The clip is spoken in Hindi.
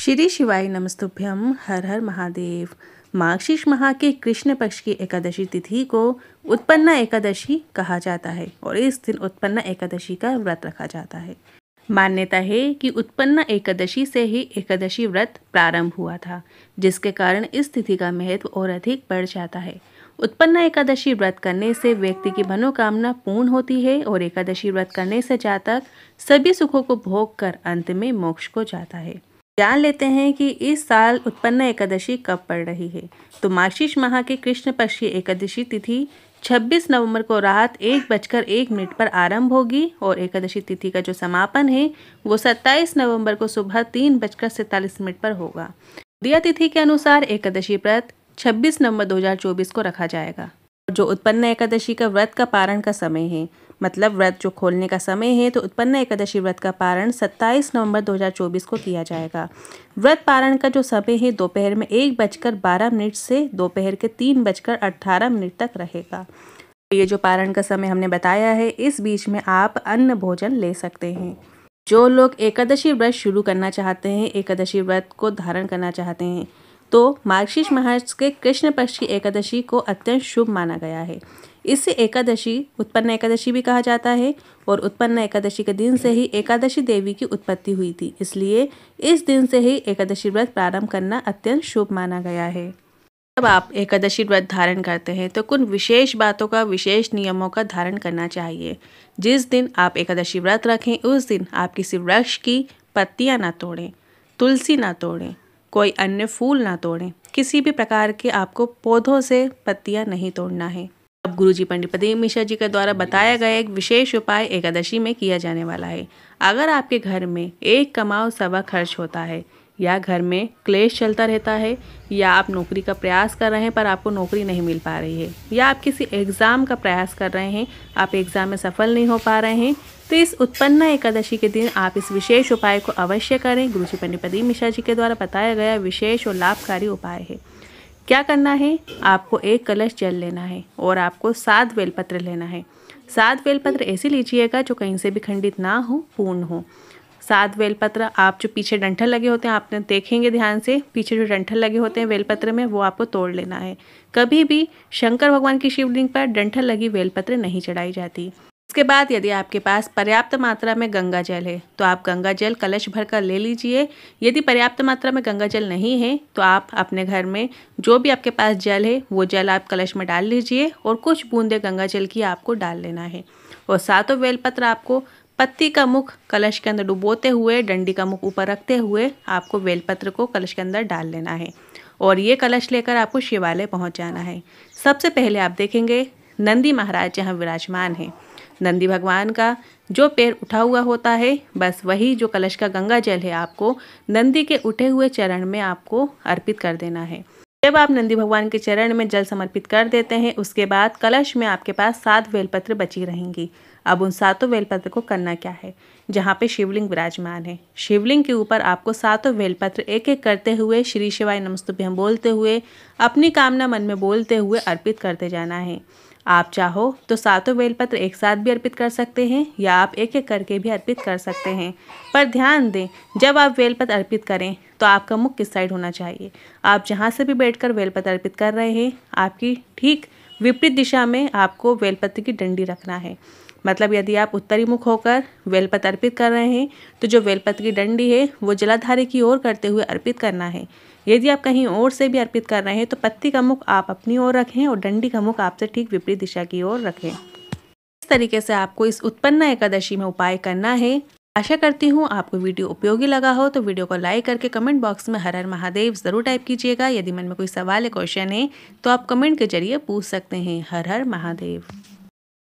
श्री शिवाय नमस्तुभ्यम। हर हर महादेव। मार्गशीर्ष माह के कृष्ण पक्ष की एकादशी तिथि को उत्पन्ना एकादशी कहा जाता है और इस दिन उत्पन्ना एकादशी का व्रत रखा जाता है। मान्यता है कि उत्पन्ना एकादशी से ही एकादशी व्रत प्रारंभ हुआ था, जिसके कारण इस तिथि का महत्व और अधिक बढ़ जाता है। उत्पन्ना एकादशी व्रत करने से व्यक्ति की मनोकामना पूर्ण होती है और एकादशी व्रत करने से जातक सभी सुखों को भोग कर अंत में मोक्ष को जाता है। जान लेते हैं कि इस साल उत्पन्ना एकादशी कब पड़ रही है। तो मार्गशीर्ष माह के कृष्ण पक्ष की एकादशी तिथि 26 नवंबर को रात 1:01 पर आरंभ होगी और एकादशी तिथि का जो समापन है वो 27 नवंबर को सुबह 3:47 पर होगा। दिया तिथि के अनुसार एकादशी व्रत 26 नवंबर 2024 को रखा जाएगा। जो उत्पन्ना एकादशी का व्रत का पारण का समय है, मतलब व्रत जो खोलने का समय है, तो उत्पन्ना एकादशी व्रत का पारण 27 नवंबर 2024 को किया जाएगा। व्रत पारण का जो समय है दोपहर में 1:12 से दोपहर के 3:18 तक रहेगा। ये जो पारण का समय हमने बताया है, इस बीच में आप अन्न भोजन ले सकते हैं। जो लोग एकादशी व्रत शुरू करना चाहते हैं, एकादशी व्रत को धारण करना चाहते हैं, तो मार्गशीर्ष माह के कृष्ण पक्ष की एकादशी को अत्यंत शुभ माना गया है। इसे एकादशी उत्पन्ना एकादशी भी कहा जाता है और उत्पन्ना एकादशी के दिन से ही एकादशी देवी की उत्पत्ति हुई थी, इसलिए इस दिन से ही एकादशी व्रत प्रारंभ करना अत्यंत शुभ माना गया है। जब आप एकादशी व्रत धारण करते हैं तो कुछ विशेष बातों का, विशेष नियमों का धारण करना चाहिए। जिस दिन आप एकादशी व्रत रखें उस दिन आप किसी वृक्ष की पत्तियां ना तोड़ें, तुलसी ना तोड़ें, कोई अन्य फूल ना तोड़ें, किसी भी प्रकार के आपको पौधों से पत्तियां नहीं तोड़ना है। अब गुरुजी पंडित प्रदीप मिश्रा जी के द्वारा बताया गया एक विशेष उपाय एकादशी में किया जाने वाला है। अगर आपके घर में एक कमाओ सवा खर्च होता है, या घर में क्लेश चलता रहता है, या आप नौकरी का प्रयास कर रहे हैं पर आपको नौकरी नहीं मिल पा रही है, या आप किसी एग्ज़ाम का प्रयास कर रहे हैं, आप एग्ज़ाम में सफल नहीं हो पा रहे हैं, तो इस उत्पन्ना एकादशी के दिन आप इस विशेष उपाय को अवश्य करें। गुरुजी पंडित प्रदीप मिश्रा जी के द्वारा बताया गया विशेष और लाभकारी उपाय है। क्या करना है, आपको एक कलश जल लेना है और आपको 7 बेलपत्र लेना है। 7 बेलपत्र ऐसे लीजिएगा जो कहीं से भी खंडित ना हो, पूर्ण हो। 7 बेलपत्र आप जो पीछे डंठल लगे होते हैं, आपने देखेंगे ध्यान से, पीछे जो डंठल लगे होते हैं बेलपत्र में, वो आपको तोड़ लेना है। कभी भी शंकर भगवान की शिवलिंग पर डंठल लगी बेलपत्र नहीं चढ़ाई जाती। इसके बाद यदि आपके पास पर्याप्त मात्रा में गंगा जल है तो आप गंगा जल कलश भरकर ले लीजिए। यदि पर्याप्त मात्रा में गंगा जल नहीं है तो आप अपने घर में जो भी आपके पास जल है वो जल आप कलश में डाल लीजिए और कुछ बूंदे गंगा जल की आपको डाल लेना है। और 7 बेलपत्र आपको पत्ती का मुख कलश के अंदर डुबोते हुए, डंडी का मुख ऊपर रखते हुए आपको बेलपत्र को कलश के अंदर डाल लेना है और ये कलश लेकर आपको शिवालय पहुँच जाना है। सबसे पहले आप देखेंगे नंदी महाराज जहाँ विराजमान है। नंदी भगवान का जो पैर उठा हुआ होता है, बस वही जो कलश का गंगा जल है आपको नंदी के उठे हुए चरण में आपको अर्पित कर देना है। जब आप नंदी भगवान के चरण में जल समर्पित कर देते हैं, उसके बाद कलश में आपके पास 7 बेलपत्र बची रहेंगी। अब उन 7 बेलपत्र को करना क्या है, जहाँ पे शिवलिंग विराजमान है, शिवलिंग के ऊपर आपको 7 बेलपत्र एक एक करते हुए श्री शिवाय नमस्तुभ्यम बोलते हुए, अपनी कामना मन में बोलते हुए अर्पित करते जाना है। आप चाहो तो 7 बेलपत्र एक साथ भी अर्पित कर सकते हैं या आप एक एक करके भी अर्पित कर सकते हैं, पर ध्यान दें जब आप बेलपत्र अर्पित करें तो आपका मुख किस साइड होना चाहिए। आप जहां से भी बैठकर बेलपत्र अर्पित कर रहे हैं, आपकी ठीक विपरीत दिशा में आपको बेलपत्र की डंडी रखना है। मतलब यदि आप उत्तरी मुख होकर बेलपत्र अर्पित कर रहे हैं तो जो बेलपत्र की डंडी है वो जलाधारी की ओर करते हुए अर्पित करना है। यदि आप कहीं और से भी अर्पित कर रहे हैं तो पत्ती का मुख आप अपनी ओर रखें और डंडी का मुख आपसे ठीक विपरीत दिशा की ओर रखें। इस तरीके से आपको इस उत्पन्ना एकादशी में उपाय करना है। आशा करती हूँ आपको वीडियो उपयोगी लगा हो, तो वीडियो को लाइक करके कमेंट बॉक्स में हर हर महादेव ज़रूर टाइप कीजिएगा। यदि मन में कोई सवाल या क्वेश्चन है तो आप कमेंट के जरिए पूछ सकते हैं। हर हर महादेव।